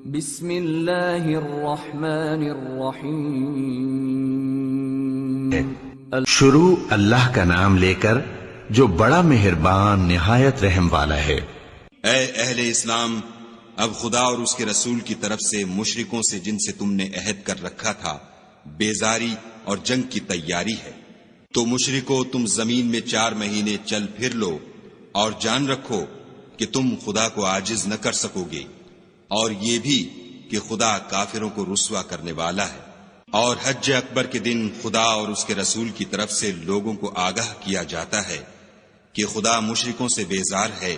بسم اللہ الرحمن الرحیم شروع اللہ کا نام لے کر جو بڑا مہربان نہایت رحم والا ہے۔ اے اہل اسلام، اب خدا اور اس کے رسول کی طرف سے مشرکوں سے جن سے تم نے عہد کر رکھا تھا بیزاری اور جنگ کی تیاری ہے، تو مشرکو تم زمین میں 4 مہینے چل پھر لو اور جان رکھو کہ تم خدا کو عاجز نہ کر سکو گے، اور یہ بھی کہ خدا کافروں کو رسوا کرنے والا ہے۔ اور حج اکبر کے دن خدا اور اس کے رسول کی طرف سے لوگوں کو آگاہ کیا جاتا ہے کہ خدا مشرکوں سے بیزار ہے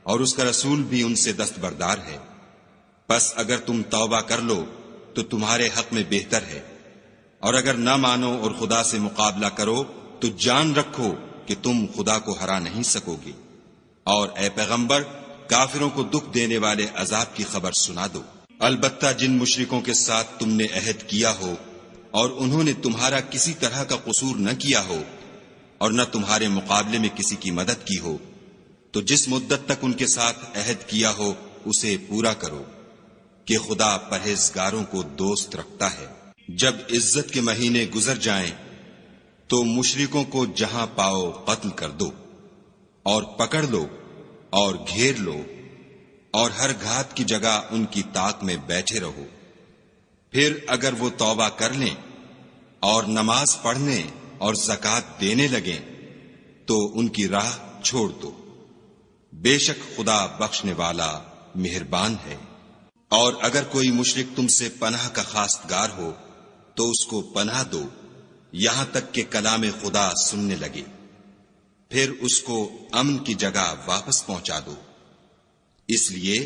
اور اس کا رسول بھی ان سے دستبردار ہے، پس اگر تم توبہ کر لو تو تمہارے حق میں بہتر ہے، اور اگر نہ مانو اور خدا سے مقابلہ کرو تو جان رکھو کہ تم خدا کو ہرا نہیں سکو گے۔ اور اے پیغمبر، کافروں کو دکھ دینے والے عذاب کی خبر سنا دو۔ البتہ جن مشرکوں کے ساتھ تم نے عہد کیا ہو اور انہوں نے تمہارا کسی طرح کا قصور نہ کیا ہو اور نہ تمہارے مقابلے میں کسی کی مدد کی ہو، تو جس مدت تک ان کے ساتھ عہد کیا ہو اسے پورا کرو، کہ خدا پرہیزگاروں کو دوست رکھتا ہے۔ جب عزت کے مہینے گزر جائیں تو مشرکوں کو جہاں پاؤ قتل کر دو اور پکڑ لو اور گھیر لو، اور ہر گھات کی جگہ ان کی طاق میں بیٹھے رہو۔ پھر اگر وہ توبہ کر لیں اور نماز پڑھنے اور زکوٰۃ دینے لگیں تو ان کی راہ چھوڑ دو، بے شک خدا بخشنے والا مہربان ہے۔ اور اگر کوئی مشرک تم سے پناہ کا خواستگار ہو تو اس کو پناہ دو یہاں تک کہ کلام خدا سننے لگے، پھر اس کو امن کی جگہ واپس پہنچا دو، اس لیے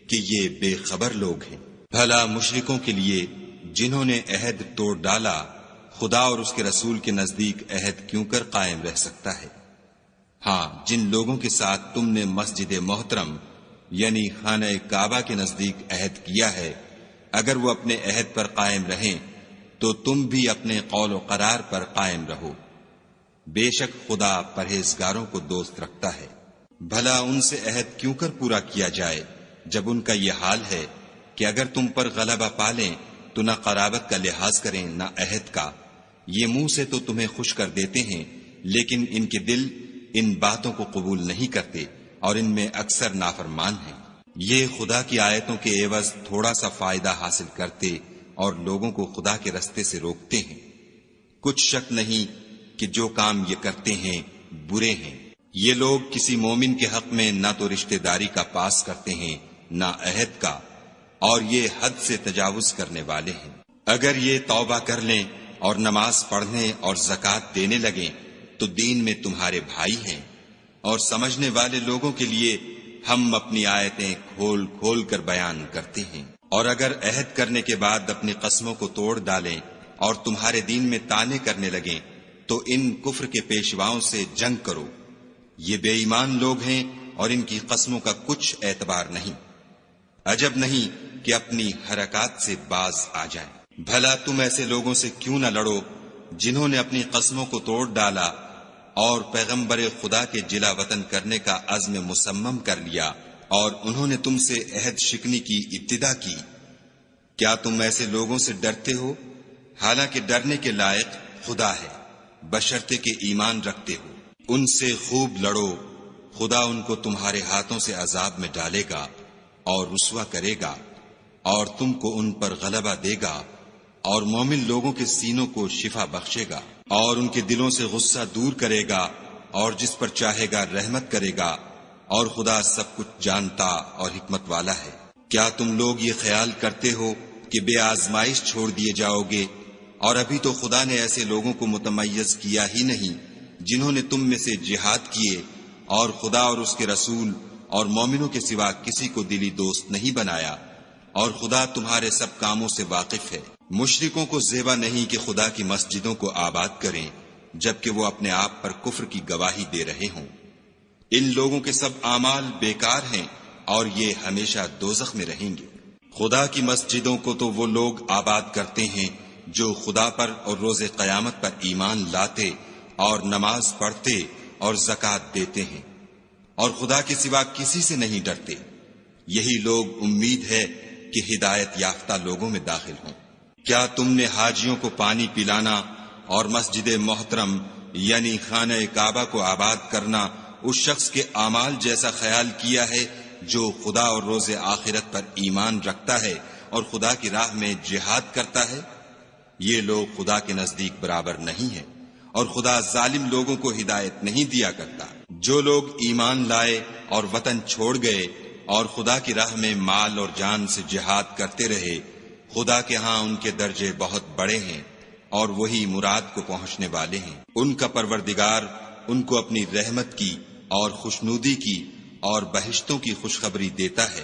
کہ یہ بے خبر لوگ ہیں۔ بھلا مشرکوں کے لیے جنہوں نے عہد توڑ ڈالا خدا اور اس کے رسول کے نزدیک عہد کیوں کر قائم رہ سکتا ہے؟ ہاں، جن لوگوں کے ساتھ تم نے مسجد محترم یعنی خانہ کعبہ کے نزدیک عہد کیا ہے، اگر وہ اپنے عہد پر قائم رہیں تو تم بھی اپنے قول و قرار پر قائم رہو، بے شک خدا پرہیزگاروں کو دوست رکھتا ہے۔ بھلا ان سے عہد کیوں کر پورا کیا جائے جب ان کا یہ حال ہے کہ اگر تم پر غلبہ پالیں تو نہ قرابت کا لحاظ کریں نہ عہد کا۔ یہ منہ سے تو تمہیں خوش کر دیتے ہیں لیکن ان کے دل ان باتوں کو قبول نہیں کرتے اور ان میں اکثر نافرمان ہیں۔ یہ خدا کی آیتوں کے عوض تھوڑا سا فائدہ حاصل کرتے اور لوگوں کو خدا کے رستے سے روکتے ہیں۔ کچھ شک نہیں کہ جو کام یہ کرتے ہیں برے ہیں۔ یہ لوگ کسی مومن کے حق میں نہ تو رشتہ داری کا پاس کرتے ہیں نہ عہد کا، اور یہ حد سے تجاوز کرنے والے ہیں۔ اگر یہ توبہ کر لیں اور نماز پڑھنے اور زکوٰۃ دینے لگیں تو دین میں تمہارے بھائی ہیں، اور سمجھنے والے لوگوں کے لیے ہم اپنی آیتیں کھول کھول کر بیان کرتے ہیں۔ اور اگر عہد کرنے کے بعد اپنی قسموں کو توڑ ڈالیں اور تمہارے دین میں طعنے کرنے لگیں تو ان کفر کے پیشواؤں سے جنگ کرو، یہ بے ایمان لوگ ہیں اور ان کی قسموں کا کچھ اعتبار نہیں، عجب نہیں کہ اپنی حرکات سے باز آ جائیں۔ بھلا تم ایسے لوگوں سے کیوں نہ لڑو جنہوں نے اپنی قسموں کو توڑ ڈالا اور پیغمبر خدا کے جلا وطن کرنے کا عزم مصمم کر لیا، اور انہوں نے تم سے عہد شکنی کی ابتدا کی۔ کیا تم ایسے لوگوں سے ڈرتے ہو؟ حالانکہ ڈرنے کے لائق خدا ہے، بشرطے کہ ایمان رکھتے ہو۔ ان سے خوب لڑو، خدا ان کو تمہارے ہاتھوں سے عذاب میں ڈالے گا اور رسوا کرے گا، اور تم کو ان پر غلبہ دے گا، اور مومن لوگوں کے سینوں کو شفا بخشے گا، اور ان کے دلوں سے غصہ دور کرے گا، اور جس پر چاہے گا رحمت کرے گا، اور خدا سب کچھ جانتا اور حکمت والا ہے۔ کیا تم لوگ یہ خیال کرتے ہو کہ بے آزمائش چھوڑ دیے جاؤ گے؟ اور ابھی تو خدا نے ایسے لوگوں کو متمیز کیا ہی نہیں جنہوں نے تم میں سے جہاد کیے اور خدا اور اس کے رسول اور مومنوں کے سوا کسی کو دلی دوست نہیں بنایا، اور خدا تمہارے سب کاموں سے واقف ہے۔ مشرکوں کو زیبا نہیں کہ خدا کی مسجدوں کو آباد کریں جبکہ وہ اپنے آپ پر کفر کی گواہی دے رہے ہوں۔ ان لوگوں کے سب اعمال بیکار ہیں اور یہ ہمیشہ دوزخ میں رہیں گے۔ خدا کی مسجدوں کو تو وہ لوگ آباد کرتے ہیں جو خدا پر اور روز قیامت پر ایمان لاتے اور نماز پڑھتے اور زکوٰۃ دیتے ہیں، اور خدا کے سوا کسی سے نہیں ڈرتے۔ یہی لوگ امید ہے کہ ہدایت یافتہ لوگوں میں داخل ہوں۔ کیا تم نے حاجیوں کو پانی پلانا اور مسجد محترم یعنی خانہ کعبہ کو آباد کرنا اس شخص کے اعمال جیسا خیال کیا ہے جو خدا اور روز آخرت پر ایمان رکھتا ہے اور خدا کی راہ میں جہاد کرتا ہے؟ یہ لوگ خدا کے نزدیک برابر نہیں ہیں، اور خدا ظالم لوگوں کو ہدایت نہیں دیا کرتا۔ جو لوگ ایمان لائے اور وطن چھوڑ گئے اور خدا کی راہ میں مال اور جان سے جہاد کرتے رہے، خدا کے ہاں ان کے درجے بہت بڑے ہیں اور وہی مراد کو پہنچنے والے ہیں۔ ان کا پروردگار ان کو اپنی رحمت کی اور خوشنودی کی اور بہشتوں کی خوشخبری دیتا ہے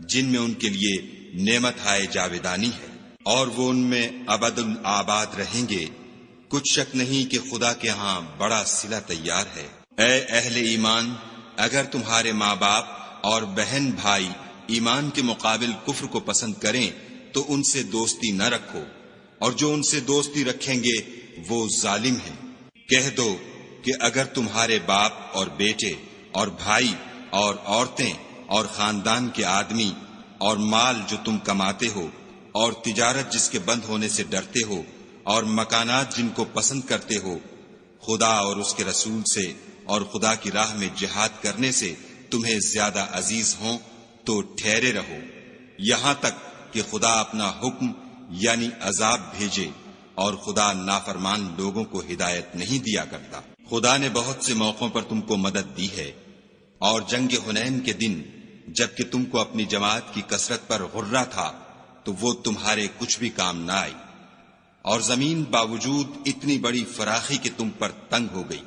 جن میں ان کے لیے نعمت ہائے جاویدانی ہے، اور وہ ان میں ابد الآباد رہیں گے۔ کچھ شک نہیں کہ خدا کے ہاں بڑا صلہ تیار ہے۔ اے اہل ایمان، اگر تمہارے ماں باپ اور بہن بھائی ایمان کے مقابل کفر کو پسند کریں تو ان سے دوستی نہ رکھو، اور جو ان سے دوستی رکھیں گے وہ ظالم ہیں۔ کہہ دو کہ اگر تمہارے باپ اور بیٹے اور بھائی اور عورتیں اور خاندان کے آدمی اور مال جو تم کماتے ہو اور تجارت جس کے بند ہونے سے ڈرتے ہو اور مکانات جن کو پسند کرتے ہو خدا اور اس کے رسول سے اور خدا کی راہ میں جہاد کرنے سے تمہیں زیادہ عزیز ہوں تو ٹھہرے رہو یہاں تک کہ خدا اپنا حکم یعنی عذاب بھیجے، اور خدا نافرمان لوگوں کو ہدایت نہیں دیا کرتا۔ خدا نے بہت سے موقعوں پر تم کو مدد دی ہے، اور جنگ حنین کے دن جبکہ تم کو اپنی جماعت کی کثرت پر غرہ تھا تو وہ تمہارے کچھ بھی کام نہ آئی، اور زمین باوجود اتنی بڑی فراخی کہ تم پر تنگ ہو گئی،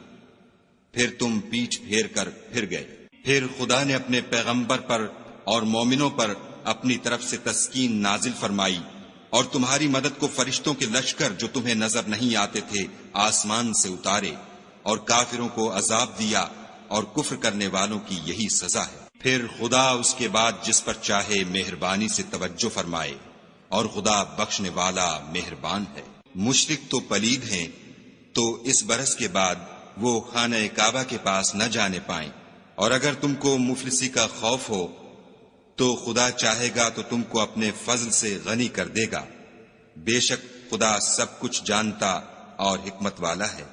پھر تم پیٹھ پھیر کر پھر گئے۔ پھر خدا نے اپنے پیغمبر پر اور مومنوں پر اپنی طرف سے تسکین نازل فرمائی، اور تمہاری مدد کو فرشتوں کے لشکر جو تمہیں نظر نہیں آتے تھے آسمان سے اتارے، اور کافروں کو عذاب دیا، اور کفر کرنے والوں کی یہی سزا ہے۔ پھر خدا اس کے بعد جس پر چاہے مہربانی سے توجہ فرمائے، اور خدا بخشنے والا مہربان ہے۔ مشرک تو پلید ہیں، تو اس برس کے بعد وہ خانہ کعبہ کے پاس نہ جانے پائیں، اور اگر تم کو مفلسی کا خوف ہو تو خدا چاہے گا تو تم کو اپنے فضل سے غنی کر دے گا۔ بے شک خدا سب کچھ جانتا اور حکمت والا ہے۔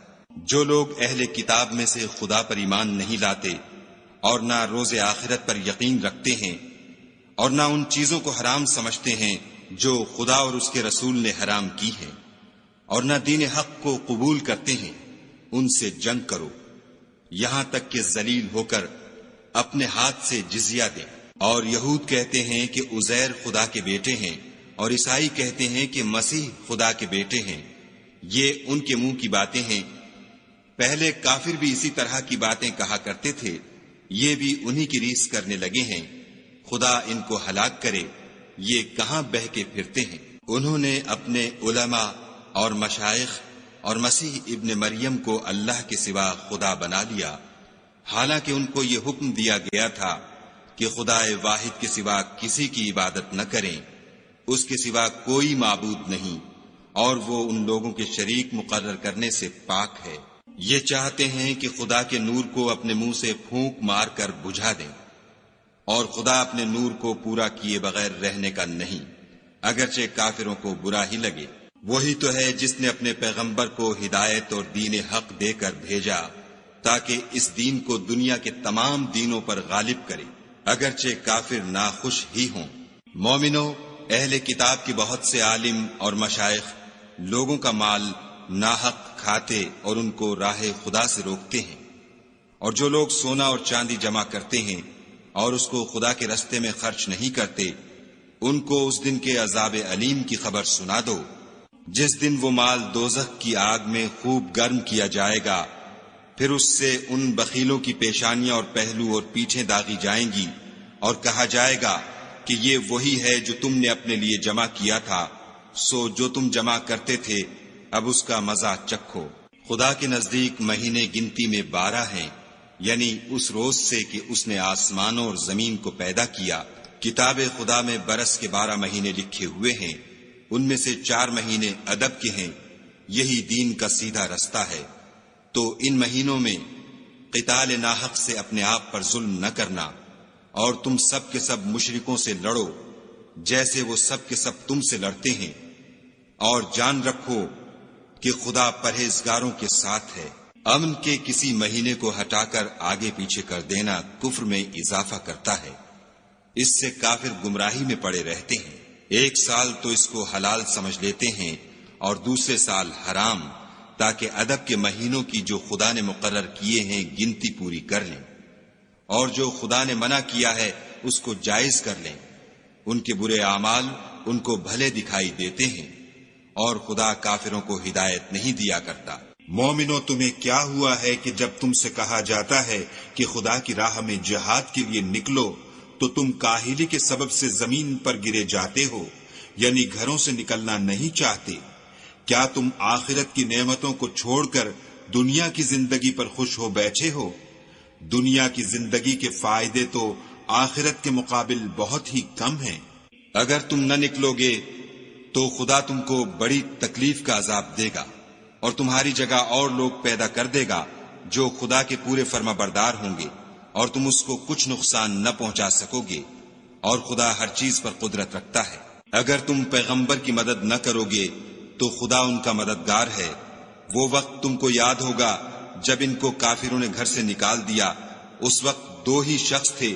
جو لوگ اہل کتاب میں سے خدا پر ایمان نہیں لاتے اور نہ روز آخرت پر یقین رکھتے ہیں، اور نہ ان چیزوں کو حرام سمجھتے ہیں جو خدا اور اس کے رسول نے حرام کی ہیں، اور نہ دین حق کو قبول کرتے ہیں، ان سے جنگ کرو یہاں تک کہ ذلیل ہو کر اپنے ہاتھ سے جزیہ دیں۔ اور یہود کہتے ہیں کہ عزیر خدا کے بیٹے ہیں، اور عیسائی کہتے ہیں کہ مسیح خدا کے بیٹے ہیں۔ یہ ان کے منہ کی باتیں ہیں، پہلے کافر بھی اسی طرح کی باتیں کہا کرتے تھے، یہ بھی انہی کی ریس کرنے لگے ہیں۔ خدا ان کو ہلاک کرے، یہ کہاں بہہ کے پھرتے ہیں۔ انہوں نے اپنے علماء اور مشائخ اور مسیح ابن مریم کو اللہ کے سوا خدا بنا لیا، حالانکہ ان کو یہ حکم دیا گیا تھا کہ خدا واحد کے سوا کسی کی عبادت نہ کریں، اس کے سوا کوئی معبود نہیں، اور وہ ان لوگوں کے شریک مقرر کرنے سے پاک ہے۔ یہ چاہتے ہیں کہ خدا کے نور کو اپنے منہ سے پھونک مار کر بجھا دیں، اور خدا اپنے نور کو پورا کیے بغیر رہنے کا نہیں، اگرچہ کافروں کو برا ہی لگے۔ وہی تو ہے جس نے اپنے پیغمبر کو ہدایت اور دین حق دے کر بھیجا تاکہ اس دین کو دنیا کے تمام دینوں پر غالب کرے، اگرچہ کافر ناخوش ہی ہوں۔ مومنو، اہل کتاب کے بہت سے عالم اور مشائخ لوگوں کا مال ناحق کھاتے اور ان کو راہ خدا سے روکتے ہیں، اور جو لوگ سونا اور چاندی جمع کرتے ہیں اور اس کو خدا کے رستے میں خرچ نہیں کرتے، ان کو اس دن کے عذاب علیم کی خبر سنا دو، جس دن وہ مال دوزخ کی آگ میں خوب گرم کیا جائے گا، پھر اس سے ان بخیلوں کی پیشانیاں اور پہلو اور پیٹھیں داغی جائیں گی، اور کہا جائے گا کہ یہ وہی ہے جو تم نے اپنے لیے جمع کیا تھا، سو جو تم جمع کرتے تھے اب اس کا مزہ چکھو۔ خدا کے نزدیک مہینے گنتی میں 12 ہیں، یعنی اس روز سے کہ اس نے آسمانوں اور زمین کو پیدا کیا۔ کتاب خدا میں برس کے 12 مہینے لکھے ہوئے ہیں، ان میں سے 4 مہینے ادب کے ہیں، یہی دین کا سیدھا رستہ ہے۔ تو ان مہینوں میں قتال ناحق سے اپنے آپ پر ظلم نہ کرنا، اور تم سب کے سب مشرکوں سے لڑو، جیسے وہ سب کے سب تم سے لڑتے ہیں، اور جان رکھو کہ خدا پرہیزگاروں کے ساتھ ہے۔ امن کے کسی مہینے کو ہٹا کر آگے پیچھے کر دینا کفر میں اضافہ کرتا ہے، اس سے کافر گمراہی میں پڑے رہتے ہیں۔ ایک سال تو اس کو حلال سمجھ لیتے ہیں اور دوسرے سال حرام، تاکہ ادب کے مہینوں کی جو خدا نے مقرر کیے ہیں گنتی پوری کر لیں، اور جو خدا نے منع کیا ہے اس کو جائز کر لیں۔ ان کے برے اعمال ان کو بھلے دکھائی دیتے ہیں، اور خدا کافروں کو ہدایت نہیں دیا کرتا۔ مومنو، تمہیں کیا ہوا ہے کہ جب تم سے کہا جاتا ہے کہ خدا کی راہ میں جہاد کے لیے نکلو تو تم کاہلی کے سبب سے زمین پر گرے جاتے ہو، یعنی گھروں سے نکلنا نہیں چاہتے؟ کیا تم آخرت کی نعمتوں کو چھوڑ کر دنیا کی زندگی پر خوش ہو بیٹھے ہو؟ دنیا کی زندگی کے فائدے تو آخرت کے مقابل بہت ہی کم ہیں۔ اگر تم نہ نکلو گے تو خدا تم کو بڑی تکلیف کا عذاب دے گا، اور تمہاری جگہ اور لوگ پیدا کر دے گا جو خدا کے پورے فرما بردار ہوں گے، اور تم اس کو کچھ نقصان نہ پہنچا سکو گے، اور خدا ہر چیز پر قدرت رکھتا ہے۔ اگر تم پیغمبر کی مدد نہ کرو گے تو خدا ان کا مددگار ہے۔ وہ وقت تم کو یاد ہوگا جب ان کو کافروں نے گھر سے نکال دیا، اس وقت دو ہی شخص تھے،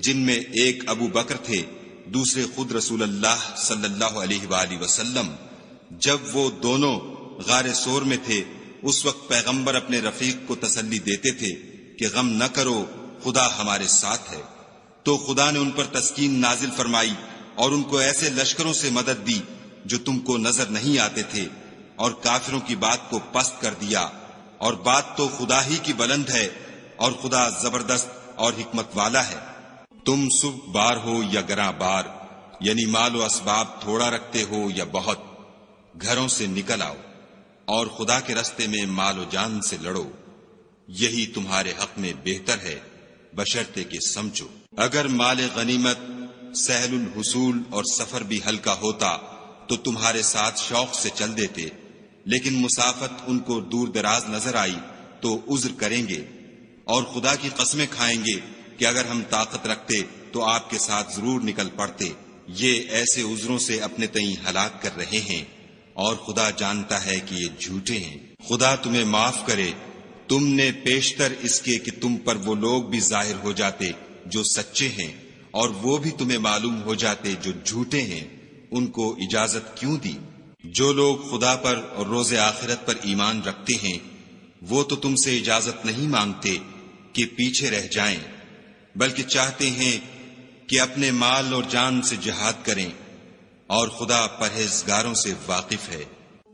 جن میں ایک ابو بکر تھے، دوسرے خود رسول اللہ صلی اللہ علیہ وآلہ وسلم۔ جب وہ دونوں غار سور میں تھے، اس وقت پیغمبر اپنے رفیق کو تسلی دیتے تھے کہ غم نہ کرو، خدا ہمارے ساتھ ہے۔ تو خدا نے ان پر تسکین نازل فرمائی اور ان کو ایسے لشکروں سے مدد دی جو تم کو نظر نہیں آتے تھے، اور کافروں کی بات کو پست کر دیا۔ اور بات تو خدا ہی کی بلند ہے، اور خدا زبردست اور حکمت والا ہے۔ تم سبک بار ہو یا گراں بار، یعنی مال و اسباب تھوڑا رکھتے ہو یا بہت، گھروں سے نکل آؤ اور خدا کے رستے میں مال و جان سے لڑو، یہی تمہارے حق میں بہتر ہے، بشرطے کہ سمجھو۔ اگر مال غنیمت سہل الحصول اور سفر بھی ہلکا ہوتا تو تمہارے ساتھ شوق سے چل دیتے، لیکن مسافت ان کو دور دراز نظر آئی تو عذر کریں گے، اور خدا کی قسمیں کھائیں گے کہ اگر ہم طاقت رکھتے تو آپ کے ساتھ ضرور نکل پڑتے۔ یہ ایسے عذروں سے اپنے تئیں ہلاک کر رہے ہیں، اور خدا جانتا ہے کہ یہ جھوٹے ہیں۔ خدا تمہیں معاف کرے، تم نے پیشتر اس کے کہ تم پر وہ لوگ بھی ظاہر ہو جاتے جو سچے ہیں، اور وہ بھی تمہیں معلوم ہو جاتے جو جھوٹے ہیں، ان کو اجازت کیوں دی؟ جو لوگ خدا پر اور روز آخرت پر ایمان رکھتے ہیں وہ تو تم سے اجازت نہیں مانگتے کہ پیچھے رہ جائیں، بلکہ چاہتے ہیں کہ اپنے مال اور جان سے جہاد کریں، اور خدا پرہیزگاروں سے واقف ہے۔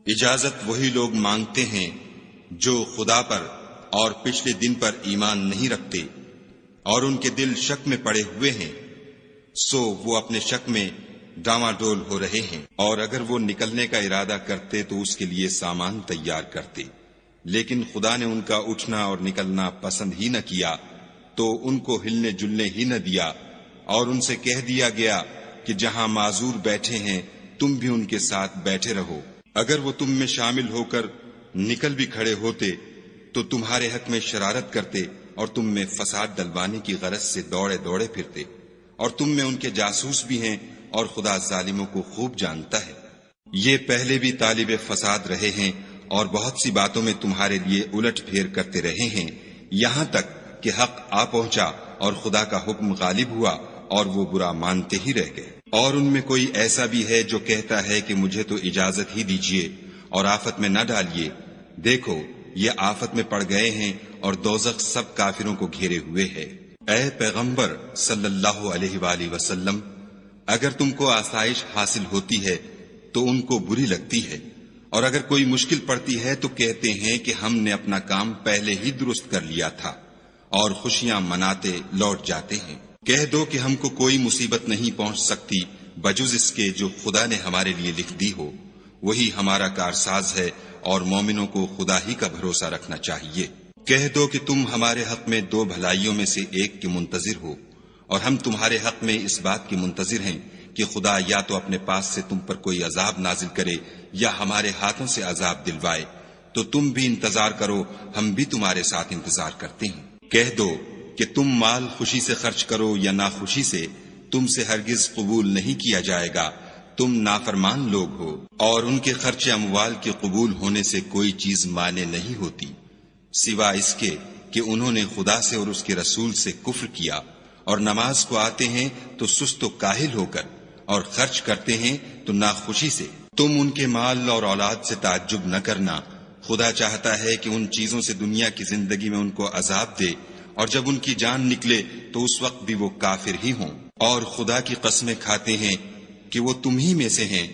اجازت وہی لوگ مانگتے ہیں جو خدا پر اور پچھلے دن پر ایمان نہیں رکھتے، اور ان کے دل شک میں پڑے ہوئے ہیں، سو وہ اپنے شک میں ڈاما ڈول ہو رہے ہیں۔ اور اگر وہ نکلنے کا ارادہ کرتے تو اس کے لیے سامان تیار کرتے، لیکن خدا نے ان کا اٹھنا اور نکلنا پسند ہی نہ کیا، تو ان کو ہلنے جلنے ہی نہ دیا، اور ان سے کہہ دیا گیا کہ جہاں معذور بیٹھے ہیں تم بھی ان کے ساتھ بیٹھے رہو۔ اگر وہ تم میں شامل ہو کر نکل بھی کھڑے ہوتے تو تمہارے حق میں شرارت کرتے، اور تم میں فساد ڈلوانے کی غرض سے دوڑے دوڑے پھرتے، اور تم میں ان کے جاسوس بھی ہیں، اور خدا ظالموں کو خوب جانتا ہے۔ یہ پہلے بھی طالب فساد رہے ہیں، اور بہت سی باتوں میں تمہارے لیے الٹ پھیر کرتے رہے ہیں، یہاں تک کہ حق آ پہنچا اور خدا کا حکم غالب ہوا، اور وہ برا مانتے ہی رہ گئے۔ اور ان میں کوئی ایسا بھی ہے جو کہتا ہے کہ مجھے تو اجازت ہی دیجیے اور آفت میں نہ ڈالیے۔ دیکھو یہ آفت میں پڑ گئے ہیں، اور دوزخ سب کافروں کو گھیرے ہوئے ہے۔ اے پیغمبر صلی اللہ علیہ وآلہ وسلم، اگر تم کو آسائش حاصل ہوتی ہے تو ان کو بری لگتی ہے، اور اگر کوئی مشکل پڑتی ہے تو کہتے ہیں کہ ہم نے اپنا کام پہلے ہی درست کر لیا تھا، اور خوشیاں مناتے لوٹ جاتے ہیں۔ کہہ دو کہ ہم کو کوئی مصیبت نہیں پہنچ سکتی بجز اس کے جو خدا نے ہمارے لیے لکھ دی ہو، وہی ہمارا کارساز ہے، اور مومنوں کو خدا ہی کا بھروسہ رکھنا چاہیے۔ کہہ دو کہ تم ہمارے حق میں دو بھلائیوں میں سے ایک کے منتظر ہو، اور ہم تمہارے حق میں اس بات کے منتظر ہیں کہ خدا یا تو اپنے پاس سے تم پر کوئی عذاب نازل کرے یا ہمارے ہاتھوں سے عذاب دلوائے، تو تم بھی انتظار کرو، ہم بھی تمہارے ساتھ انتظار کرتے ہیں۔ کہہ دو کہ تم مال خوشی سے خرچ کرو یا ناخوشی سے، تم سے ہرگز قبول نہیں کیا جائے گا، تم نافرمان لوگ ہو، اور ان کے خرچ اموال کے قبول ہونے سے کوئی چیز مانے نہیں ہوتی سوا اس کے کہ انہوں نے خدا سے اور اس کے رسول سے کفر کیا، اور نماز کو آتے ہیں تو سست و کاہل ہو کر، اور خرچ کرتے ہیں تو ناخوشی سے۔ تم ان کے مال اور اولاد سے تعجب نہ کرنا، خدا چاہتا ہے کہ ان چیزوں سے دنیا کی زندگی میں ان کو عذاب دے، اور جب ان کی جان نکلے تو اس وقت بھی وہ کافر ہی ہوں، اور خدا کی قسمیں کھاتے ہیں کہ وہ تم ہی میں سے ہیں،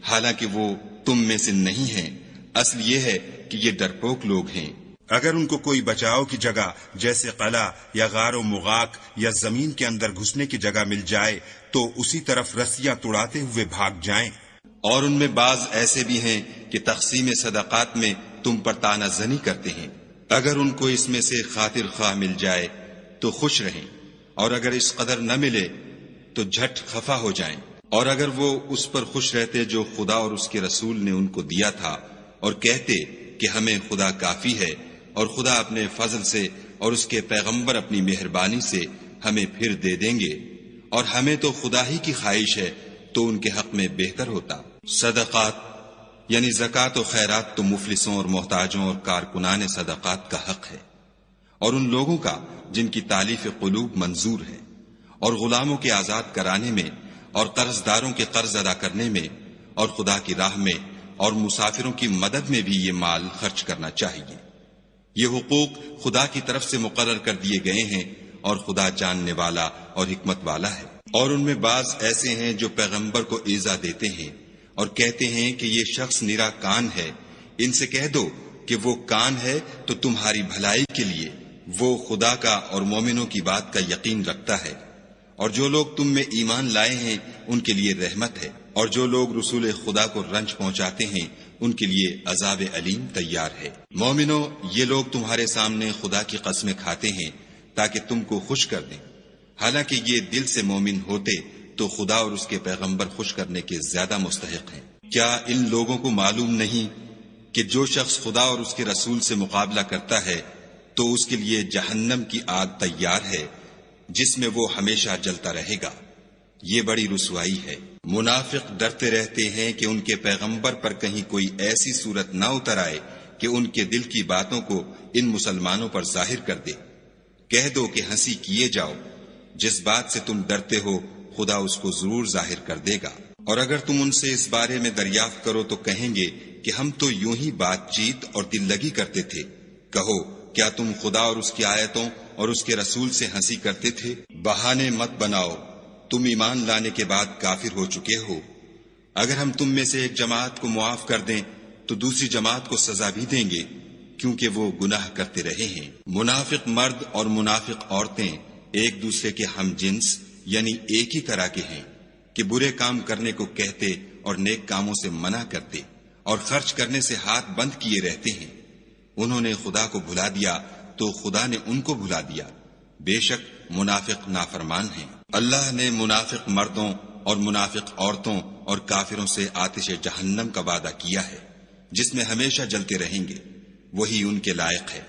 حالانکہ وہ تم میں سے نہیں ہیں۔ اصل یہ ہے کہ یہ ڈرپوک لوگ ہیں۔ اگر ان کو کوئی بچاؤ کی جگہ جیسے قلعہ یا غار و مغاق یا زمین کے اندر گھسنے کی جگہ مل جائے تو اسی طرف رسیاں توڑاتے ہوئے بھاگ جائیں۔ اور ان میں بعض ایسے بھی ہیں کہ تقسیم صدقات میں تم پر طعنہ زنی کرتے ہیں۔ اگر ان کو اس میں سے خاطر خواہ مل جائے تو خوش رہیں، اور اگر اس قدر نہ ملے تو جھٹ خفا ہو جائیں، اور اگر وہ اس پر خوش رہتے جو خدا اور اس کے رسول نے ان کو دیا تھا، اور کہتے کہ ہمیں خدا کافی ہے، اور خدا اپنے فضل سے اور اس کے پیغمبر اپنی مہربانی سے ہمیں پھر دے دیں گے، اور ہمیں تو خدا ہی کی خواہش ہے، تو ان کے حق میں بہتر ہوتا۔ صدقات یعنی زکوٰۃ و خیرات تو مفلسوں اور محتاجوں اور کارکنان صدقات کا حق ہے، اور ان لوگوں کا جن کی تالیف قلوب منظور ہے، اور غلاموں کے آزاد کرانے میں، اور قرض داروں کے قرض ادا کرنے میں، اور خدا کی راہ میں اور مسافروں کی مدد میں بھی یہ مال خرچ کرنا چاہیے۔ یہ حقوق خدا کی طرف سے مقرر کر دیے گئے ہیں، اور خدا جاننے والا اور حکمت والا ہے۔ اور ان میں بعض ایسے ہیں جو پیغمبر کو ایذا دیتے ہیں اور کہتے ہیں کہ یہ شخص نرا کان ہے۔ ان سے کہہ دو کہ وہ کان ہے تو تمہاری بھلائی کے لیے، وہ خدا کا اور مومنوں کی بات کا یقین رکھتا ہے، اور جو لوگ تم میں ایمان لائے ہیں ان کے لیے رحمت ہے، اور جو لوگ رسول خدا کو رنج پہنچاتے ہیں ان کے لیے عذاب علیم تیار ہے۔ مومنو، یہ لوگ تمہارے سامنے خدا کی قسمیں کھاتے ہیں تاکہ تم کو خوش کر دیں، حالانکہ یہ دل سے مومن ہوتے تو خدا اور اس کے پیغمبر خوش کرنے کے زیادہ مستحق ہیں۔ کیا ان لوگوں کو معلوم نہیں کہ جو شخص خدا اور اس کے رسول سے مقابلہ کرتا ہے تو اس کے لیے جہنم کی آگ تیار ہے جس میں وہ ہمیشہ جلتا رہے گا، یہ بڑی رسوائی ہے۔ منافق ڈرتے رہتے ہیں کہ ان کے پیغمبر پر کہیں کوئی ایسی صورت نہ اتر آئے کہ ان کے دل کی باتوں کو ان مسلمانوں پر ظاہر کر دے۔ کہہ دو کہ ہنسی کیے جاؤ، جس بات سے تم ڈرتے ہو خدا اس کو ضرور ظاہر کر دے گا، اور اگر تم ان سے اس بارے میں دریافت کرو تو کہیں گے کہ ہم تو یوں ہی بات چیت اور دل لگی کرتے تھے۔ کہو، کیا تم خدا اور اس کی آیتوں اور اس کے رسول سے ہنسی کرتے تھے؟ بہانے مت بناؤ، تم ایمان لانے کے بعد کافر ہو چکے ہو۔ اگر ہم تم میں سے ایک جماعت کو معاف کر دیں تو دوسری جماعت کو سزا بھی دیں گے، کیونکہ وہ گناہ کرتے رہے ہیں۔ منافق مرد اور منافق عورتیں ایک دوسرے کے ہم جنس یعنی ایک ہی طرح کے ہیں کہ برے کام کرنے کو کہتے اور نیک کاموں سے منع کرتے، اور خرچ کرنے سے ہاتھ بند کیے رہتے ہیں۔ انہوں نے خدا کو بھلا دیا تو خدا نے ان کو بھلا دیا، بے شک منافق نافرمان ہیں۔ اللہ نے منافق مردوں اور منافق عورتوں اور کافروں سے آتش جہنم کا وعدہ کیا ہے جس میں ہمیشہ جلتے رہیں گے، وہی ان کے لائق ہے،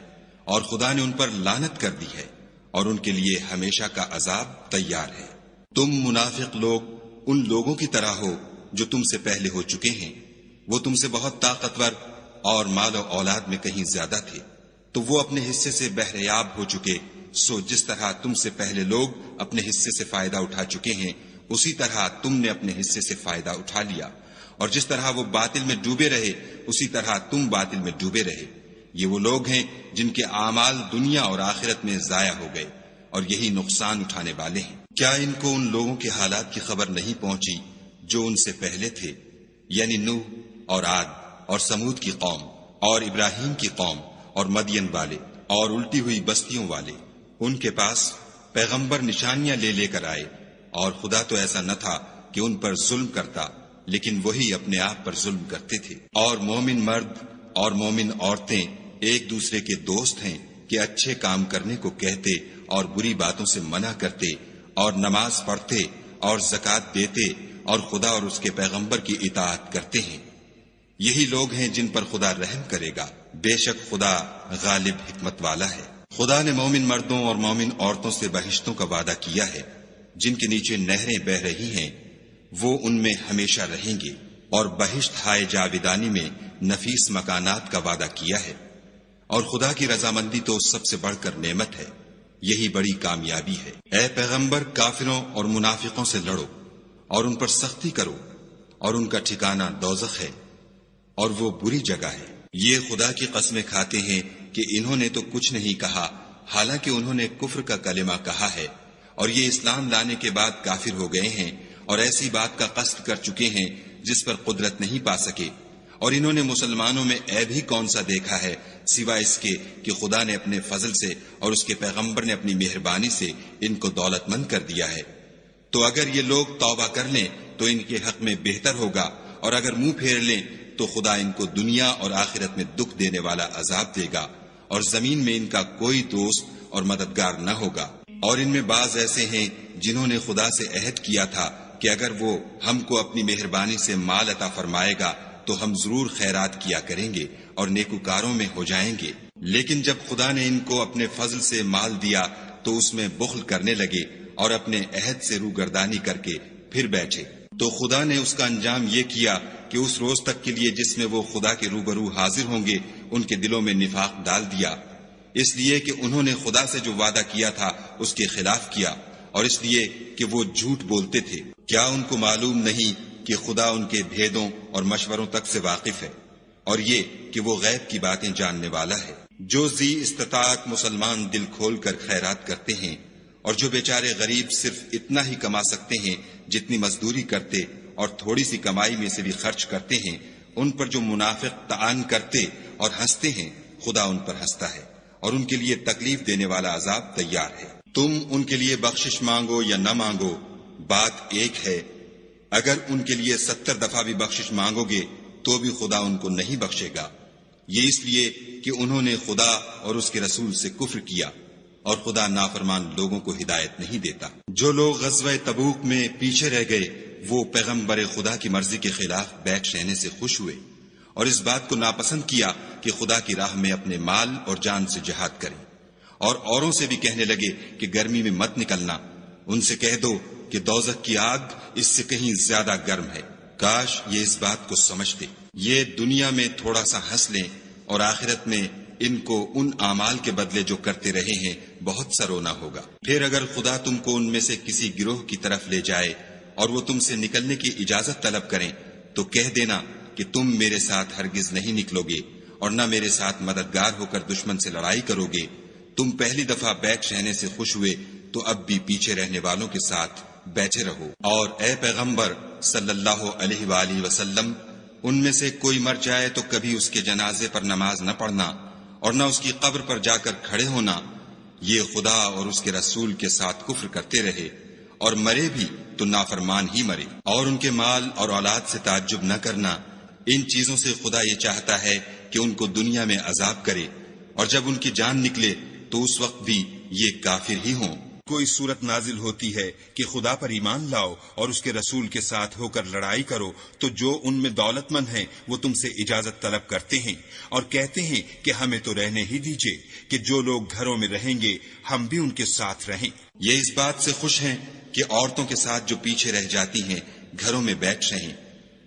اور خدا نے ان پر لعنت کر دی ہے، اور ان کے لیے ہمیشہ کا عذاب تیار ہے۔ تم منافق لوگ ان لوگوں کی طرح ہو جو تم سے پہلے ہو چکے ہیں، وہ تم سے بہت طاقتور اور مال و اولاد میں کہیں زیادہ تھے، تو وہ اپنے حصے سے بہریاب ہو چکے۔ سو جس طرح تم سے پہلے لوگ اپنے حصے سے فائدہ اٹھا چکے ہیں، اسی طرح تم نے اپنے حصے سے فائدہ اٹھا لیا، اور جس طرح وہ باطل میں ڈوبے رہے اسی طرح تم باطل میں ڈوبے رہے۔ یہ وہ لوگ ہیں جن کے اعمال دنیا اور آخرت میں ضائع ہو گئے، اور یہی نقصان اٹھانے والے ہیں۔ کیا ان کو ان لوگوں کے حالات کی خبر نہیں پہنچی جو ان سے پہلے تھے، یعنی نوح اور عاد اور سمود کی قوم، اور ابراہیم کی قوم، اور مدین والے، اور الٹی ہوئی بستیوں والے؟ ان کے پاس پیغمبر نشانیاں لے کر آئے، اور خدا تو ایسا نہ تھا کہ ان پر ظلم کرتا، لیکن وہی اپنے آپ پر ظلم کرتے تھے۔ اور مومن مرد اور مومن عورتیں ایک دوسرے کے دوست ہیں کہ اچھے کام کرنے کو کہتے اور بری باتوں سے منع کرتے، اور نماز پڑھتے اور زکوٰۃ دیتے، اور خدا اور اس کے پیغمبر کی اطاعت کرتے ہیں۔ یہی لوگ ہیں جن پر خدا رحم کرے گا، بے شک خدا غالب حکمت والا ہے۔ خدا نے مومن مردوں اور مومن عورتوں سے بہشتوں کا وعدہ کیا ہے، جن کے نیچے نہریں بہ رہی ہیں، وہ ان میں ہمیشہ رہیں گے، اور بہشت ہائے جاویدانی میں نفیس مکانات کا وعدہ کیا ہے۔ اور خدا کی رضامندی تو سب سے بڑھ کر نعمت ہے، یہی بڑی کامیابی ہے۔ اے پیغمبر، کافروں اور منافقوں سے لڑو اور ان پر سختی کرو، اور ان کا ٹھکانہ دوزخ ہے، اور وہ بری جگہ ہے۔ یہ خدا کی قسمیں کھاتے ہیں کہ انہوں نے تو کچھ نہیں کہا، حالانکہ انہوں نے کفر کا کلمہ کہا ہے، اور یہ اسلام لانے کے بعد کافر ہو گئے ہیں، اور ایسی بات کا قصد کر چکے ہیں جس پر قدرت نہیں پا سکے۔ اور انہوں نے مسلمانوں میں عیب ہی کون سا دیکھا ہے سوائے اس کے کہ خدا نے اپنے فضل سے اور اس کے پیغمبر نے اپنی مہربانی سے ان کو دولت مند کر دیا ہے۔ تو اگر یہ لوگ توبہ کر لیں تو ان کے حق میں بہتر ہوگا، اور اگر منہ پھیر لیں تو خدا ان کو دنیا اور آخرت میں دکھ دینے والا عذاب دے گا، اور زمین میں ان کا کوئی دوست اور مددگار نہ ہوگا۔ اور ان میں بعض ایسے ہیں جنہوں نے خدا سے عہد کیا تھا کہ اگر وہ ہم کو اپنی مہربانی سے مال عطا فرمائے گا تو ہم ضرور خیرات کیا کریں گے اور نیکوکاروں میں ہو جائیں گے، لیکن جب خدا نے ان کو اپنے فضل سے مال دیا تو اس میں بخل کرنے لگے اور اپنے عہد سے روگردانی کر کے پھر بیٹھے۔ تو خدا نے اس کا انجام یہ کیا کہ اس روز تک کے لیے جس میں وہ خدا کے روبرو حاضر ہوں گے ان کے دلوں میں نفاق ڈال دیا، اس لیے کہ انہوں نے خدا سے جو وعدہ کیا تھا اس کے خلاف کیا، اور اس لیے کہ وہ جھوٹ بولتے تھے۔ کیا ان کو معلوم نہیں کہ خدا ان کے بھیدوں اور مشوروں تک سے واقف ہے، اور یہ کہ وہ غیب کی باتیں جاننے والا ہے۔ جو ذی استطاعت مسلمان دل کھول کر خیرات کرتے ہیں، اور جو بیچارے غریب صرف اتنا ہی کما سکتے ہیں جتنی مزدوری کرتے اور تھوڑی سی کمائی میں سے بھی خرچ کرتے ہیں، ان پر جو منافق طعن کرتے اور ہنستے ہیں، خدا ان پر ہنستا ہے اور ان کے لیے تکلیف دینے والا عذاب تیار ہے۔ تم ان کے لیے بخشش مانگو یا نہ مانگو، بات ایک ہے۔ اگر ان کے لیے 70 دفعہ بھی بخشش مانگو گے تو بھی خدا ان کو نہیں بخشے گا، یہ اس لیے کہ انہوں نے خدا اور اس کے رسول سے کفر کیا، اور خدا نافرمان لوگوں کو ہدایت نہیں دیتا۔ جو لوگ غزوہ تبوک میں پیچھے رہ گئے وہ پیغمبر خدا کی مرضی کے خلاف بیٹھ رہنے سے خوش ہوئے، اور اس بات کو ناپسند کیا کہ خدا کی راہ میں اپنے مال اور جان سے جہاد کریں، اور اوروں سے بھی کہنے لگے کہ گرمی میں مت نکلنا۔ ان سے کہہ دو کہ دوزخ کی آگ اس سے کہیں زیادہ گرم ہے، کاش یہ اس بات کو سمجھتے۔ یہ دنیا میں تھوڑا سا ہنس لیں اور آخرت میں ان کو ان اعمال کے بدلے جو کرتے رہے ہیں بہت سا رونا ہوگا۔ پھر اگر خدا تم کو ان میں سے کسی گروہ کی طرف لے جائے اور وہ تم سے نکلنے کی اجازت طلب کریں تو کہہ دینا کہ تم میرے ساتھ ہرگز نہیں نکلو گے اور نہ میرے ساتھ مددگار ہو کر دشمن سے لڑائی کرو گے۔ تم پہلی دفعہ بیٹھ رہنے سے خوش ہوئے تو اب بھی پیچھے رہنے والوں کے ساتھ بیٹھے رہو۔ اور اے پیغمبر صلی اللہ علیہ وآلہ وسلم، ان میں سے کوئی مر جائے تو کبھی اس کے جنازے پر نماز نہ پڑھنا اور نہ اس کی قبر پر جا کر کھڑے ہونا۔ یہ خدا اور اس کے رسول کے ساتھ کفر کرتے رہے اور مرے بھی تو نافرمان ہی مرے۔ اور ان کے مال اور اولاد سے تعجب نہ کرنا، ان چیزوں سے خدا یہ چاہتا ہے کہ ان کو دنیا میں عذاب کرے، اور جب ان کی جان نکلے تو اس وقت بھی یہ کافر ہی ہوں۔ کوئی صورت نازل ہوتی ہے کہ خدا پر ایمان لاؤ اور اس کے رسول کے ساتھ ہو کر لڑائی کرو، تو جو ان میں دولت مند ہیں وہ تم سے اجازت طلب کرتے ہیں اور کہتے ہیں کہ ہمیں تو رہنے ہی دیجئے، کہ جو لوگ گھروں میں رہیں گے ہم بھی ان کے ساتھ رہیں۔ یہ اس بات سے خوش ہیں کہ عورتوں کے ساتھ جو پیچھے رہ جاتی ہیں گھروں میں بیٹھ رہیں،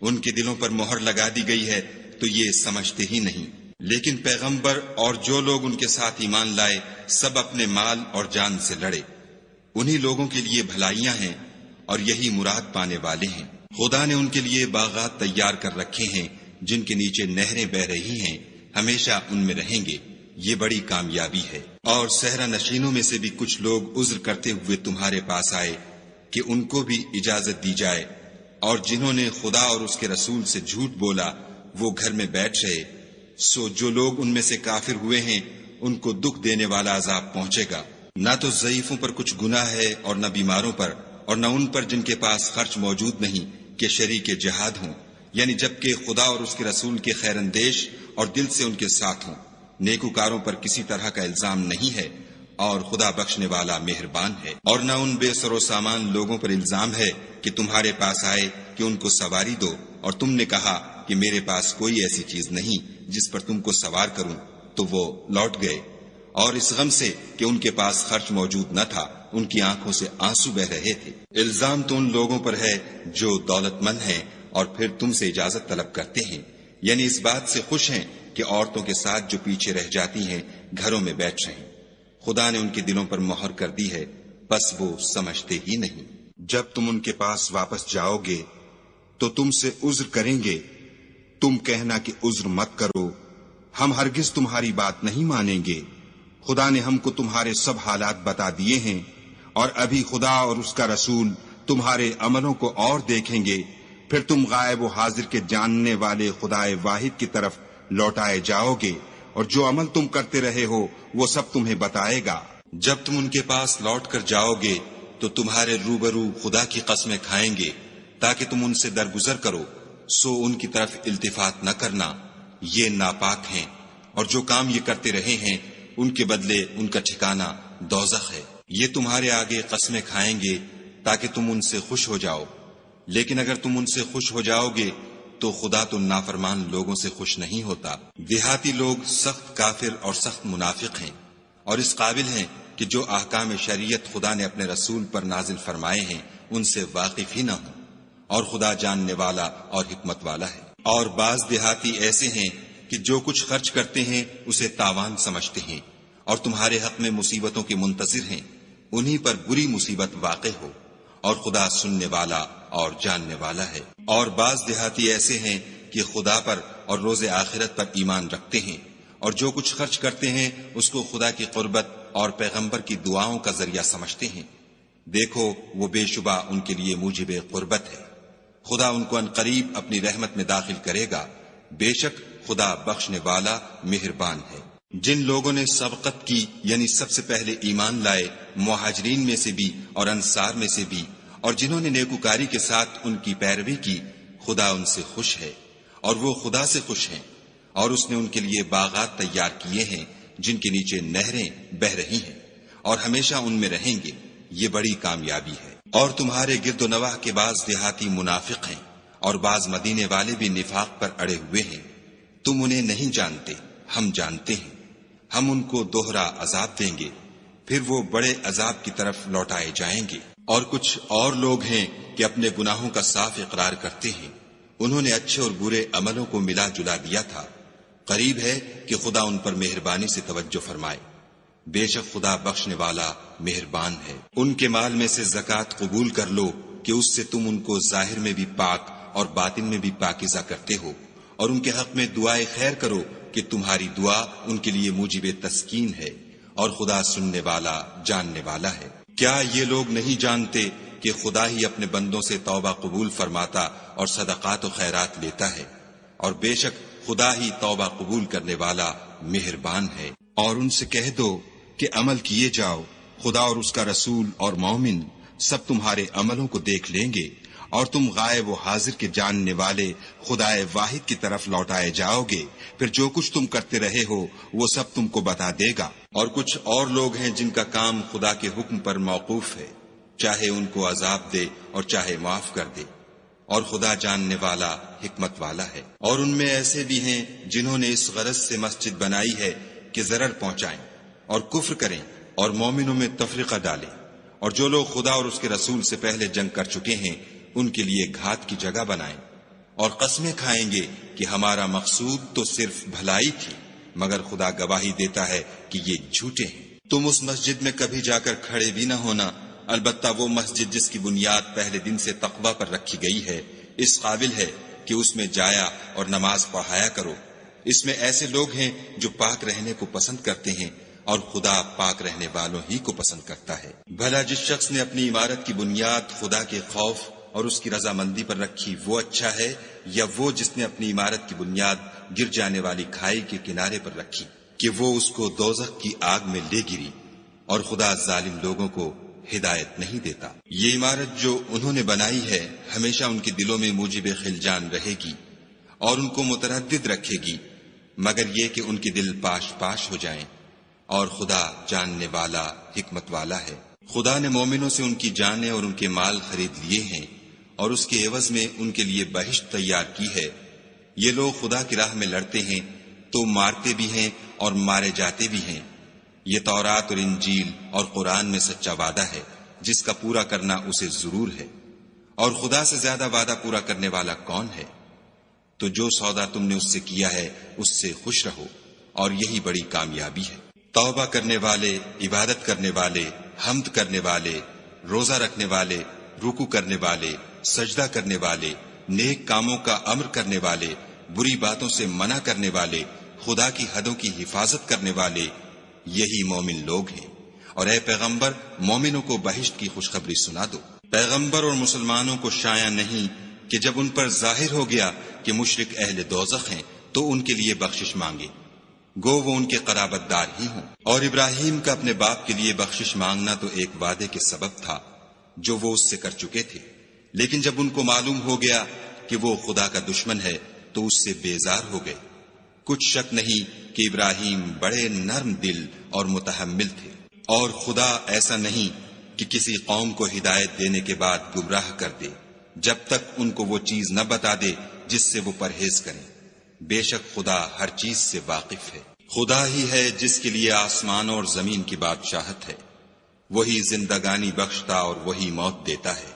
ان کے دلوں پر مہر لگا دی گئی ہے تو یہ سمجھتے ہی نہیں۔ لیکن پیغمبر اور جو لوگ ان کے ساتھ ایمان لائے سب اپنے مال اور جان سے لڑے، انہی لوگوں کے لیے بھلائیاں ہیں اور یہی مراد پانے والے ہیں۔ خدا نے ان کے لیے باغات تیار کر رکھے ہیں جن کے نیچے نہریں بہ رہی ہیں، ہمیشہ ان میں رہیں گے، یہ بڑی کامیابی ہے۔ اور صحرا نشینوں میں سے بھی کچھ لوگ عذر کرتے ہوئے تمہارے پاس آئے کہ ان کو بھی اجازت دی جائے، اور جنہوں نے خدا اور اس کے رسول سے جھوٹ بولا وہ گھر میں بیٹھ رہے، سو جو لوگ ان میں سے کافر ہوئے ہیں ان کو دکھ دینے والا عذاب پہنچے گا۔ نہ تو ضعیفوں پر کچھ گناہ ہے اور نہ بیماروں پر، اور نہ ان پر جن کے پاس خرچ موجود نہیں کہ شریک جہاد ہوں، یعنی جبکہ خدا اور اس کے رسول کے خیر اندیش اور دل سے ان کے ساتھ ہوں۔ نیکوکاروں پر کسی طرح کا الزام نہیں ہے اور خدا بخشنے والا مہربان ہے۔ اور نہ ان بے سر و سامان لوگوں پر الزام ہے کہ تمہارے پاس آئے کہ ان کو سواری دو، اور تم نے کہا کہ میرے پاس کوئی ایسی چیز نہیں جس پر تم کو سوار کروں، تو وہ لوٹ گئے، اور اس غم سے کہ ان کے پاس خرچ موجود نہ تھا ان کی آنکھوں سے آنسو بہ رہے تھے۔ الزام تو ان لوگوں پر ہے جو دولت مند ہیں اور پھر تم سے اجازت طلب کرتے ہیں، یعنی اس بات سے خوش ہیں کہ عورتوں کے ساتھ جو پیچھے رہ جاتی ہیں گھروں میں بیٹھ رہیں۔ خدا نے ان کے دلوں پر مہر کر دی ہے، بس وہ سمجھتے ہی نہیں۔ جب تم ان کے پاس واپس جاؤ گے تو تم سے عذر کریں گے، تم کہنا کہ عذر مت کرو، ہم ہرگز تمہاری بات نہیں مانیں گے۔ خدا نے ہم کو تمہارے سب حالات بتا دیے ہیں، اور ابھی خدا اور اس کا رسول تمہارے عملوں کو اور دیکھیں گے، پھر تم غائب و حاضر کے جاننے والے خدائے واحد کی طرف لوٹائے جاؤ گے، اور جو عمل تم کرتے رہے ہو وہ سب تمہیں بتائے گا۔ جب تم ان کے پاس لوٹ کر جاؤ گے تو تمہارے روبرو خدا کی قسمیں کھائیں گے تاکہ تم ان سے درگزر کرو، سو ان کی طرف التفات نہ کرنا، یہ ناپاک ہیں، اور جو کام یہ کرتے رہے ہیں ان کے بدلے ان کا ٹھکانہ دوزخ ہے۔ یہ تمہارے آگے قسمیں کھائیں گے تاکہ تم ان سے خوش ہو جاؤ، لیکن اگر تم ان سے خوش ہو جاؤ گے تو خدا تو نافرمان لوگوں سے خوش نہیں ہوتا۔ دیہاتی لوگ سخت کافر اور سخت منافق ہیں، اور اس قابل ہیں کہ جو احکام شریعت خدا نے اپنے رسول پر نازل فرمائے ہیں ان سے واقف ہی نہ ہوں، اور خدا جاننے والا اور حکمت والا ہے۔ اور بعض دیہاتی ایسے ہیں کہ جو کچھ خرچ کرتے ہیں اسے تاوان سمجھتے ہیں، اور تمہارے حق میں مصیبتوں کے منتظر ہیں، انہی پر بری مصیبت واقع ہو، اور خدا سننے والا اور جاننے والا ہے۔ اور بعض دیہاتی ایسے ہیں کہ خدا پر اور روز آخرت پر ایمان رکھتے ہیں، اور جو کچھ خرچ کرتے ہیں اس کو خدا کی قربت اور پیغمبر کی دعاؤں کا ذریعہ سمجھتے ہیں۔ دیکھو وہ بے شبہ ان کے لیے موجب قربت ہے، خدا ان کو عنقریب اپنی رحمت میں داخل کرے گا، بے شک خدا بخشنے والا مہربان ہے۔ جن لوگوں نے سبقت کی یعنی سب سے پہلے ایمان لائے، مہاجرین میں سے بھی اور انصار میں سے بھی، اور جنہوں نے نیکوکاری کے ساتھ ان کی پیروی کی، خدا ان سے خوش ہے اور وہ خدا سے خوش ہیں، اور اس نے ان کے لیے باغات تیار کیے ہیں جن کے نیچے نہریں بہ رہی ہیں، اور ہمیشہ ان میں رہیں گے، یہ بڑی کامیابی ہے۔ اور تمہارے گرد و نواح کے بعض دیہاتی منافق ہیں، اور بعض مدینے والے بھی نفاق پر اڑے ہوئے ہیں، تم انہیں نہیں جانتے، ہم جانتے ہیں، ہم ان کو دوہرا عذاب دیں گے، پھر وہ بڑے عذاب کی طرف لوٹائے جائیں گے۔ اور کچھ اور لوگ ہیں کہ اپنے گناہوں کا صاف اقرار کرتے ہیں، انہوں نے اچھے اور برے عملوں کو ملا جلا دیا تھا، قریب ہے کہ خدا ان پر مہربانی سے توجہ فرمائے، بے شک خدا بخشنے والا مہربان ہے۔ ان کے مال میں سے زکوٰۃ قبول کر لو کہ اس سے تم ان کو ظاہر میں بھی پاک اور باطن میں بھی پاکیزہ کرتے ہو، اور ان کے حق میں دعائے خیر کرو کہ تمہاری دعا ان کے لیے موجب تسکین ہے، اور خدا سننے والا جاننے والا ہے۔ کیا یہ لوگ نہیں جانتے کہ خدا ہی اپنے بندوں سے توبہ قبول فرماتا اور صدقات و خیرات لیتا ہے، اور بے شک خدا ہی توبہ قبول کرنے والا مہربان ہے۔ اور ان سے کہہ دو کہ عمل کیے جاؤ، خدا اور اس کا رسول اور مومن سب تمہارے عملوں کو دیکھ لیں گے، اور تم غائب و حاضر کے جاننے والے خدائے واحد کی طرف لوٹائے جاؤ گے، پھر جو کچھ تم کرتے رہے ہو وہ سب تم کو بتا دے گا۔ اور کچھ اور لوگ ہیں جن کا کام خدا کے حکم پر موقوف ہے، چاہے ان کو عذاب دے اور چاہے معاف کر دے، اور خدا جاننے والا حکمت والا ہے۔ اور ان میں ایسے بھی ہیں جنہوں نے اس غرض سے مسجد بنائی ہے کہ ضرر پہنچائیں اور کفر کریں اور مومنوں میں تفرقہ ڈالیں، اور جو لوگ خدا اور اس کے رسول سے پہلے جنگ کر چکے ہیں ان کے لیے گھات کی جگہ بنائیں، اور قسمیں کھائیں گے کہ ہمارا مقصود تو صرف بھلائی تھی، مگر خدا گواہی دیتا ہے کہ یہ جھوٹے ہیں۔ تم اس مسجد میں کبھی جا کر کھڑے بھی نہ ہونا، البتہ وہ مسجد جس کی بنیاد پہلے دن سے تقوی پر رکھی گئی ہے اس قابل ہے کہ اس میں جایا اور نماز پڑھایا کرو۔ اس میں ایسے لوگ ہیں جو پاک رہنے کو پسند کرتے ہیں، اور خدا پاک رہنے والوں ہی کو پسند کرتا ہے۔ بھلا جس شخص نے اپنی عمارت کی بنیاد خدا کے خوف اور اس کی رضامندی پر رکھی وہ اچھا ہے، یا وہ جس نے اپنی عمارت کی بنیاد گر جانے والی کھائی کے کنارے پر رکھی کہ وہ اس کو دوزخ کی آگ میں لے گری، اور خدا ظالم لوگوں کو ہدایت نہیں دیتا۔ یہ عمارت جو انہوں نے بنائی ہے ہمیشہ ان کے دلوں میں موجب خلجان رہے گی اور ان کو متردد رکھے گی، مگر یہ کہ ان کے دل پاش پاش ہو جائیں، اور خدا جاننے والا حکمت والا ہے۔ خدا نے مومنوں سے ان کی جانیں اور ان کے مال خرید لیے ہیں، اور اس کے عوض میں ان کے لیے بہشت تیار کی ہے۔ یہ لوگ خدا کی راہ میں لڑتے ہیں تو مارتے بھی ہیں اور مارے جاتے بھی ہیں، یہ تورات اور انجیل اور قرآن میں سچا وعدہ ہے جس کا پورا کرنا اسے ضرور ہے، اور خدا سے زیادہ وعدہ پورا کرنے والا کون ہے؟ تو جو سودا تم نے اس سے کیا ہے اس سے خوش رہو، اور یہی بڑی کامیابی ہے۔ توبہ کرنے والے، عبادت کرنے والے، حمد کرنے والے، روزہ رکھنے والے، رکوع کرنے والے، سجدہ کرنے والے، نیک کاموں کا امر کرنے والے، بری باتوں سے منع کرنے والے، خدا کی حدوں کی حفاظت کرنے والے، یہی مومن لوگ ہیں۔ اور اے پیغمبر، مومنوں کو بہشت کی خوشخبری سنا دو۔ پیغمبر اور مسلمانوں کو شایع نہیں کہ جب ان پر ظاہر ہو گیا کہ مشرک اہل دوزخ ہیں تو ان کے لیے بخشش مانگے، گو وہ ان کے قرابت دار ہی ہوں۔ اور ابراہیم کا اپنے باپ کے لیے بخشش مانگنا تو ایک وعدے کے سبب تھا جو وہ اس سے کر چکے تھے، لیکن جب ان کو معلوم ہو گیا کہ وہ خدا کا دشمن ہے تو اس سے بیزار ہو گئے۔ کچھ شک نہیں کہ ابراہیم بڑے نرم دل اور متحمل تھے، اور خدا ایسا نہیں کہ کسی قوم کو ہدایت دینے کے بعد گمراہ کر دے جب تک ان کو وہ چیز نہ بتا دے جس سے وہ پرہیز کریں۔ بے شک خدا ہر چیز سے واقف ہے۔ خدا ہی ہے جس کے لیے آسمان اور زمین کی بادشاہت ہے، وہی زندگانی بخشتا اور وہی موت دیتا ہے،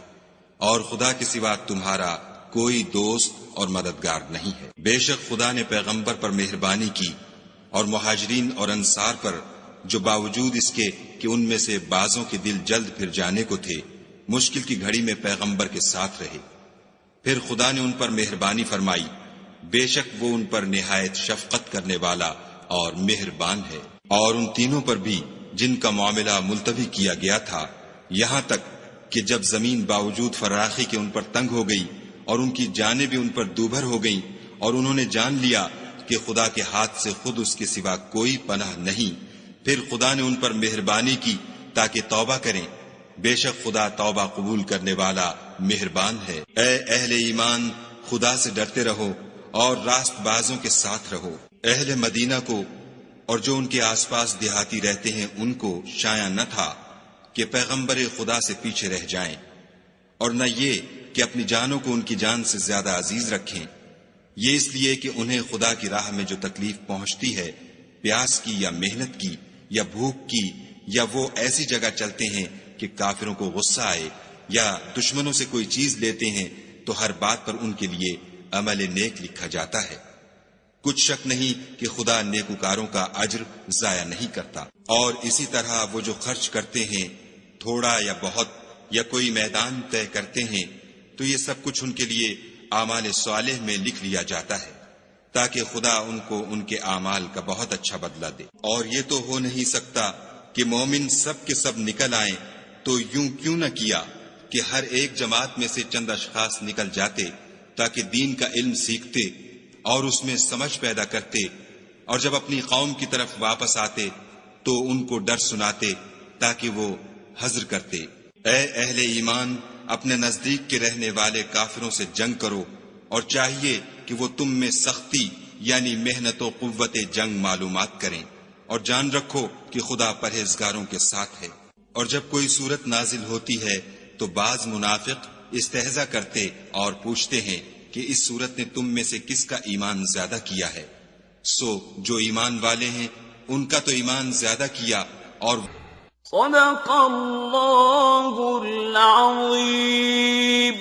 اور خدا کے سوا تمہارا کوئی دوست اور مددگار نہیں ہے۔ بے شک خدا نے پیغمبر پر مہربانی کی اور مہاجرین اور انصار پر، جو باوجود اس کے کہ ان میں سے بعضوں کے دل جلد پھر جانے کو تھے، مشکل کی گھڑی میں پیغمبر کے ساتھ رہے۔ پھر خدا نے ان پر مہربانی فرمائی، بے شک وہ ان پر نہایت شفقت کرنے والا اور مہربان ہے۔ اور ان تینوں پر بھی جن کا معاملہ ملتوی کیا گیا تھا، یہاں تک کہ جب زمین باوجود فراخی کے ان پر تنگ ہو گئی اور ان کی جانیں بھی ان پر دوبھر ہو گئیں، اور انہوں نے جان لیا کہ خدا کے ہاتھ سے خود اس کے سوا کوئی پناہ نہیں، پھر خدا نے ان پر مہربانی کی تاکہ توبہ کریں۔ بے شک خدا توبہ قبول کرنے والا مہربان ہے۔ اے اہل ایمان، خدا سے ڈرتے رہو اور راست بازوں کے ساتھ رہو۔ اہل مدینہ کو اور جو ان کے آس پاس دیہاتی رہتے ہیں ان کو شایع نہ تھا کہ پیغمبر خدا سے پیچھے رہ جائیں، اور نہ یہ کہ اپنی جانوں کو ان کی جان سے زیادہ عزیز رکھیں، یہ اس لیے کہ انہیں خدا کی راہ میں جو تکلیف پہنچتی ہے، پیاس کی یا محنت کی یا بھوک کی، یا وہ ایسی جگہ چلتے ہیں کہ کافروں کو غصہ آئے، یا دشمنوں سے کوئی چیز لیتے ہیں، تو ہر بات پر ان کے لیے عمل نیک لکھا جاتا ہے۔ کچھ شک نہیں کہ خدا نیکوکاروں کا اجر ضائع نہیں کرتا۔ اور اسی طرح وہ جو خرچ کرتے ہیں، تھوڑا یا بہت، یا کوئی میدان طے کرتے ہیں، تو یہ سب کچھ ان کے لیے اعمال صالح میں لکھ لیا جاتا ہے، تاکہ خدا ان کو ان کے اعمال کا بہت اچھا بدلہ دے۔ اور یہ تو ہو نہیں سکتا کہ مومن سب کے سب نکل آئیں، تو یوں کیوں نہ کیا کہ ہر ایک جماعت میں سے چند اشخاص نکل جاتے تاکہ دین کا علم سیکھتے اور اس میں سمجھ پیدا کرتے، اور جب اپنی قوم کی طرف واپس آتے تو ان کو ڈر سناتے تاکہ وہ حذر کرتے۔ اے اہل ایمان، اپنے نزدیک کے رہنے والے کافروں سے جنگ کرو، اور چاہیے کہ وہ تم میں سختی یعنی محنت و قوت جنگ معلومات کریں، اور جان رکھو کہ خدا پرہیزگاروں کے ساتھ ہے۔ اور جب کوئی صورت نازل ہوتی ہے تو بعض منافق استہزا کرتے اور پوچھتے ہیں کہ اس صورت نے تم میں سے کس کا ایمان زیادہ کیا ہے؟ سو جو ایمان والے ہیں ان کا تو ایمان زیادہ کیا۔ اور صدق اللہ العظیم۔